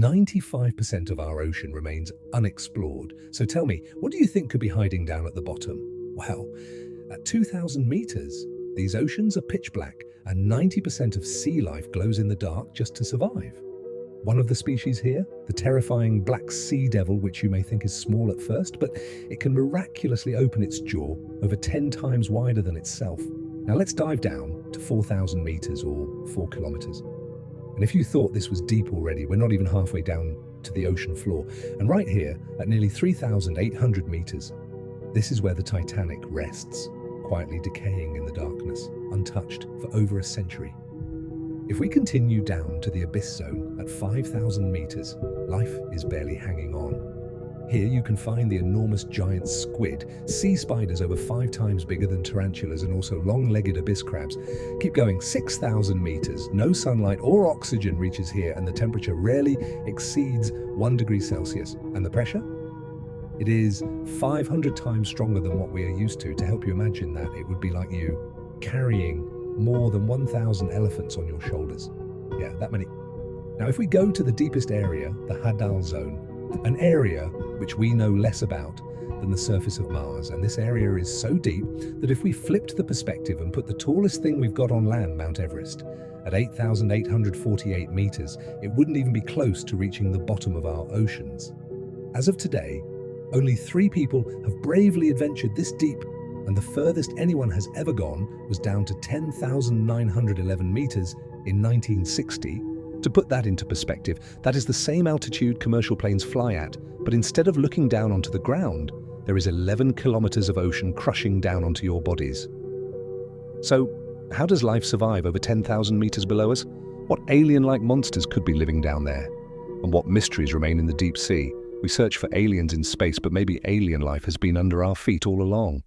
95% of our ocean remains unexplored. So tell me, what do you think could be hiding down at the bottom? Well, at 2,000 meters, these oceans are pitch black, and 90% of sea life glows in the dark just to survive. One of the species here, the terrifying black sea devil, which you may think is small at first, but it can miraculously open its jaw over 10 times wider than itself. Now let's dive down to 4,000 meters or 4 kilometers. And if you thought this was deep already, we're not even halfway down to the ocean floor. And right here, at nearly 3,800 meters, this is where the Titanic rests, quietly decaying in the darkness, untouched for over a century. If we continue down to the abyss zone at 5,000 meters, life is barely hanging on. Here you can find the enormous giant squid, sea spiders over 5 times bigger than tarantulas, and also long-legged abyss crabs. Keep going, 6,000 meters, no sunlight or oxygen reaches here, and the temperature rarely exceeds 1 degree Celsius. And the pressure? It is 500 times stronger than what we are used to. To help you imagine that, it would be like you carrying more than 1,000 elephants on your shoulders. Yeah, that many. Now, if we go to the deepest area, the Hadal Zone, an area which we know less about than the surface of Mars, and this area is so deep that if we flipped the perspective and put the tallest thing we've got on land, Mount Everest, at 8,848 meters, it wouldn't even be close to reaching the bottom of our oceans. As of today, only 3 people have bravely adventured this deep, and the furthest anyone has ever gone was down to 10,911 meters in 1960. To put that into perspective, that is the same altitude commercial planes fly at, but instead of looking down onto the ground, there is 11 kilometers of ocean crushing down onto your bodies. So, how does life survive over 10,000 meters below us? What alien-like monsters could be living down there? And what mysteries remain in the deep sea? We search for aliens in space, but maybe alien life has been under our feet all along.